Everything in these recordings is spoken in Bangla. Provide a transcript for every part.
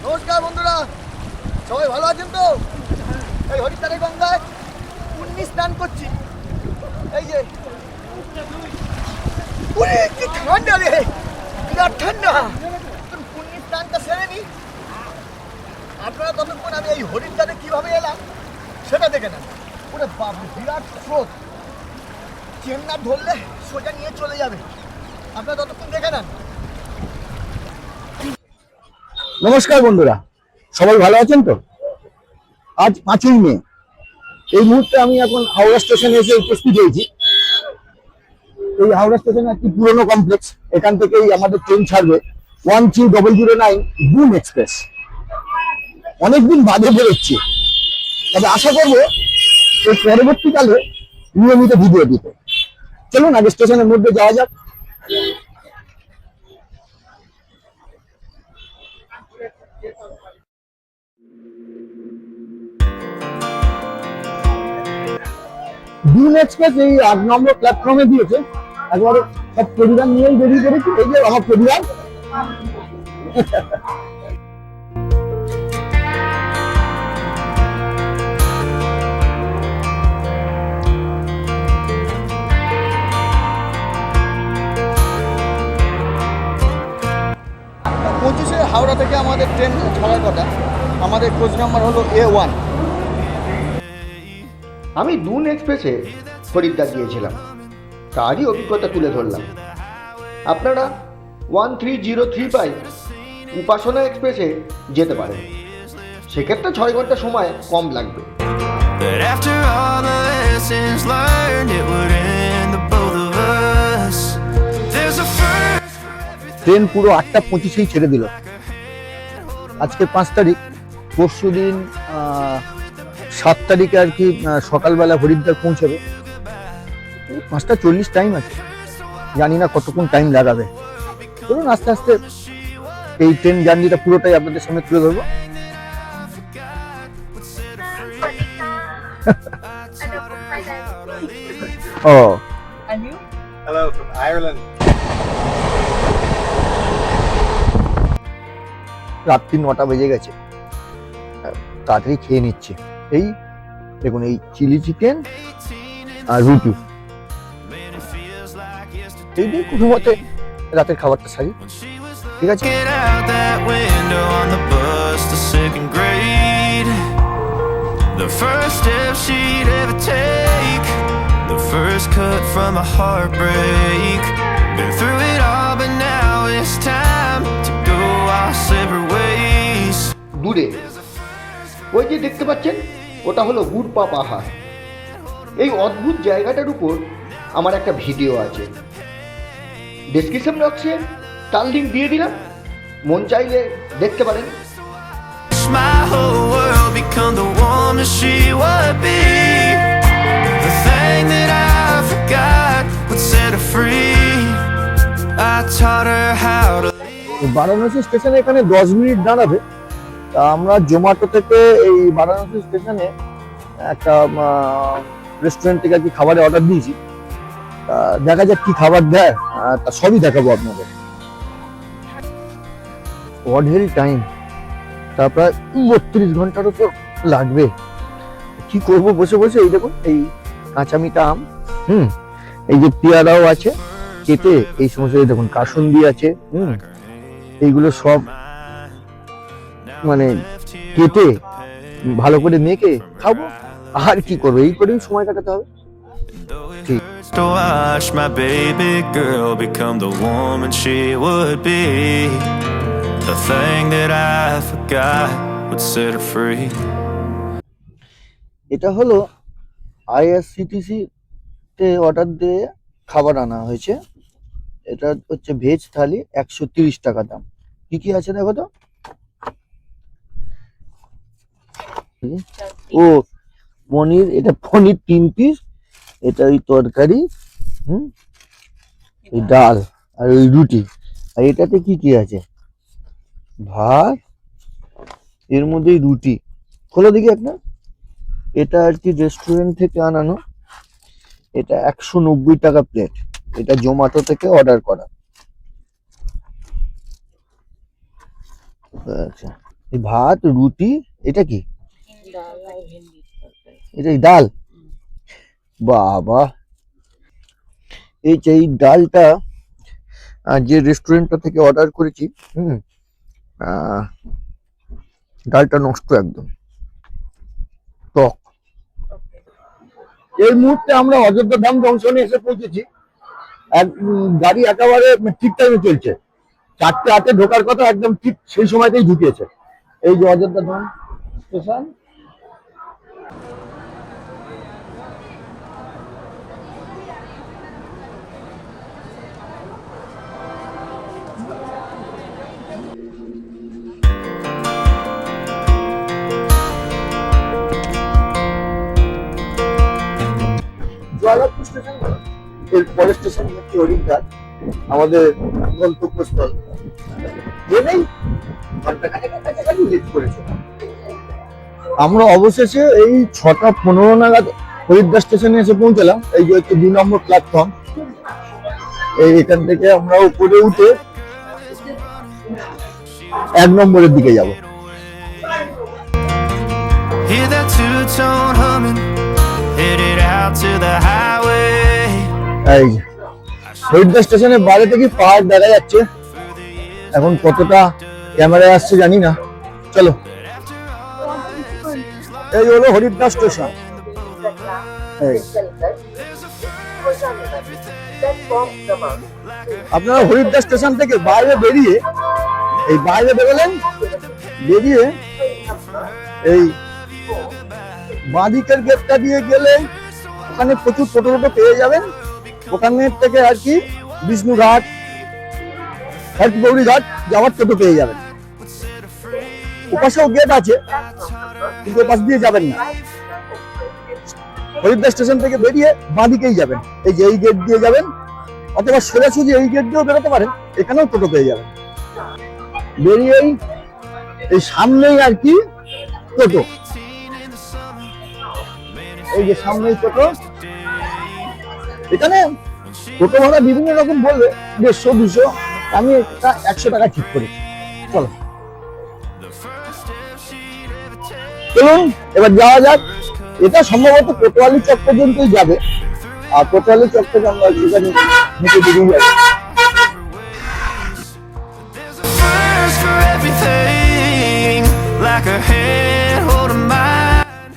নমস্কার বন্ধুরা, সবাই ভালো আছেন তো? এই হরিদ্বারের গঙ্গায় পূর্ণি স্নান করছি। এই যে কি ঠান্ডা রে, বিরাট ঠান্ডা। পূর্ণি স্নানটা সেরে নি, আপনারা ততক্ষণ আমি এই হরিদ্বারে কিভাবে এলাম সেটা দেখে নেন। ওরে বাপ, বিরাট স্রোত, চেন না ধরলে সোজা নিয়ে চলে যাবে। আপনারা ততক্ষণ দেখে নেন। নমস্কার বন্ধুরা, সবাই ভালো আছেন তো? আজ 5ই মে। এই মুহূর্তে আমি এখন হাওড়া স্টেশনে এসে উপস্থিত হয়েছি। এই হাওড়া স্টেশনে একটি পুরনো কমপ্লেক্স, এখান থেকেই আমাদের ট্রেন ছাড়বে 13009 বুম এক্সপ্রেস। অনেকদিন বাদে বেরোচ্ছি, তবে আশা করবো এই পরবর্তীকালে নিয়মিত ভিডিও দিতে। চলুন আগে স্টেশনের মধ্যে যাওয়া যাক। বুম এক্সপ্রেস এই 8 নম্বর প্ল্যাটফর্মে দিয়েছে। একবারে সব পরিবার নিয়েই বেরিয়ে পড়েছি। এই যে আমার পরিবার। পঁচিশে হাওড়া থেকে আমাদের ট্রেন ছাড়ার কথা। আমাদের কোচ নাম্বার হলো A1। আমি দুন এক্সপ্রেসে হরিদ্বার গিয়েছিলাম, তারই অভিজ্ঞতা তুলে ধরলাম। আপনারা 1303 উপাসনা এক্সপ্রেসে যেতে পারেন, সেক্ষেত্রে 6 ঘন্টা সময় কম লাগবে। ট্রেন পুরো 8:25 ছেড়ে দিল। আজকে 5 তারিখ, পরশু দিন 7 তারিখে আর কি সকালবেলা হরিদ্বার পৌঁছাবে। 5:40 টাইম আছে, জানি না কতক্ষণ টাইম লাগাবে। চলুন আস্তে আস্তে এই ট্রেন জার্নিটা পুরোটাই আপনাদের সামনে তুলে ধরবো। ও, And you? Hello from Ireland. রাত্রি 9টা বেজে গেছে, তাড়াতাড়ি খেয়ে নিচ্ছে। এই দেখুন, এই চিলি চিকেন আর রুটি, এই দিয়ে কোনো মতে রাতের খাবারটা সারি। ঠিক আছে, The first step she'd ever take, the first cut from a heartbreak. Been through it all, but now it's time to go our separate ways. দূরে ওই যে দেখতে পাচ্ছেন, ওটা হলো গুড়পা পাহাড়। এই অদ্ভুত জায়গাটার উপর আমার একটা ভিডিও আছে, ডেসক্রিপশন বক্সে তার লিঙ্ক দিয়ে দিলাম, মন চাইলে দেখতে পারেন। My whole world become the woman she would be. The thing that I forgot would set her free. I taught her how to. Varanasi স্টেশনে এখানে 10 মিনিট দাঁড়াবে। তা আমরা জোম্যাটো থেকে এই বারাণসী স্টেশনে একটা রেস্টুরেন্ট থেকে আর কি খাবারের অর্ডার দিয়েছি। তা দেখা যাক কি খাবার দেয়, তা সবই দেখাবো আপনাদের। অঢেল টাইম, তারপর 32 ঘন্টারও তো লাগবে। কি করব বসে বসে। এই দেখুন, এই কাঁচা মিঠা আম, এই যে পেয়ারাও আছে কেটে, এই সমস্ত দেখুন কাসুন্দি আছে, এইগুলো সব মানে কেটে ভালো করে মেখে খাবো। আর কি করবো, এই করেই সময় কাটাতে হবে। ঠিক। To watch my baby girl become the woman she would be. The thing that I forgot would set her free. এটা হলো IRCTC তে অর্ডার দিয়ে খাবার আনা হয়েছে। এটা হচ্ছে ভেজ থালি, 130 টাকা দাম। কি কি আছে দেখো তো। ও পনির, এটা পনির 3 পিস, এটা ওই তরকারি, এই ডাল আর ওই রুটি। আর এটাতে কি কি আছে, ভাত, এর মধ্যেই রুটি। খোলো দেখি একটা। এটা আর কি রেস্টুরেন্ট থেকে আনানো। এটা 190 টাকা প্লেট। এটা জোম্যাটো থেকে অর্ডার করা। আচ্ছা, এই ভাত রুটি, এটা কি? এটাই ডাল? বাবা, এই ডালটা যে রেস্টুরেন্টটা থেকে অর্ডার করেছি, ডালটা নষ্ট একদম, টক। এই মুহূর্তে আমরা অযোধ্যা ধাম জংশনে এসে পৌঁছেছি। গাড়ি একেবারে ঠিক টাইমে চলছে, 4:08 ঢোকার কথা, একদম ঠিক সেই সময়তেই ঢুকিয়েছে। এই যে অযোধ্যা ধাম স্টেশন। জয়রাজপুর স্টেশন, এর পরের স্টেশন হচ্ছে হরিদ্বার, আমাদের গন্তব্যস্থল। জেনেই ঘন্টাখানেক কাছাকাছি লেট করেছে। আমরা অবশেষে এই 6:15 নাগাদ হরিদ্বার স্টেশনে এসে পৌঁছলাম। এই যে হচ্ছে 2 নম্বর প্ল্যাটফর্ম। এখান থেকে আমরা উপরে উঠে 1 নম্বরের দিকে যাব। Hear that two-tone humming, headed out to the highway. এই যে হরিদ্বার স্টেশনের বাইরে থেকে পাহাড় দেখা যাচ্ছে। এখন কতটা ক্যামেরায় আসছে জানি না। চলো, এই হলো হরিদ্বার স্টেশন। আপনারা হরিদ্বার স্টেশন থেকে বাইরে বেরিয়ে, এই বাইরে বেরোলেন, বেরিয়ে এই বাঁদিকের গেটটা দিয়ে গেলে ওখানে প্রচুর ছোট ছোট পেয়ে যাবেন। ওখানে থেকে আর কি বিষ্ণুঘাট, গৌরী ঘাট যাওয়ার টোটো পেয়ে যাবেন। ওপাশেও গেট আছে, কিন্তু ওপাশ দিয়ে যাবেন না। হরিদ্বার স্টেশন থেকে বেরিয়ে বাঁদিকেই যাবেন, এই যে এই গেট দিয়ে যাবেন, অথবা সোজাসুজি এই গেট দিয়েও বেরোতে পারেন, এখানেও টোটো পেয়ে যাবেন। বেরিয়েই এই সামনেই আর কি টোটো, এই যে সামনেই টোটো। এখানে টোটো ভাড়া বিভিন্ন রকম বলবে, 150, 200, আমি একটা 100 টাকা ঠিক করেছি। চলো, চলুন এবার যাওয়া যাক। এটা সম্ভবত কোতোয়ালি চক পর্যন্তই যাবে, আর কোতোয়ালি চক থেকে আমরা এখানে নিচে বেরিয়ে যাবো। First for everything, like a hand holding mine.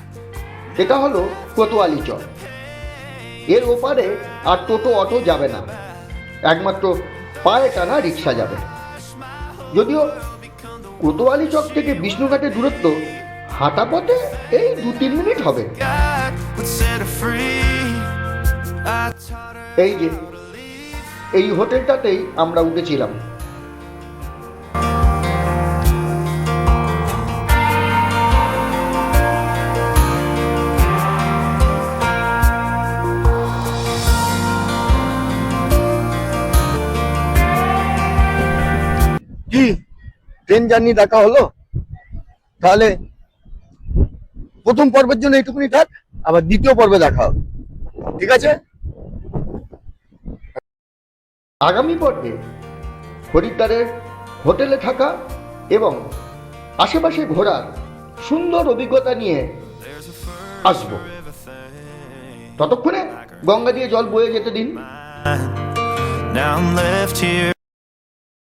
এটা হলো কোতোয়ালি চক। এর ওপারে আর টোটো অটো যাবে না, একমাত্র পায়ে টানা রিক্সা যাবে। যদিও কোতোয়ালি চক থেকে বিষ্ণুঘাটের দূরত্ব হাঁটা পথে এই 2-3 মিনিট হবে। God would set her free. I taught her এই যে এই হোটেলটাতেই আমরা উঠেছিলাম। কি ট্রেন জার্নি দেখা হলো? তাহলে প্রথম পর্বের জন্য এইটুকুনি থাক, আবার দ্বিতীয় পর্বে দেখা হবে, ঠিক আছে? আগামী পর্বে হরিদ্বারের হোটেলে থাকা এবং আশেপাশে ঘোরার সুন্দর অভিজ্ঞতা নিয়ে আসব। ততক্ষণে গঙ্গা দিয়ে জল বয়ে যেতে দিন। Now I'm left here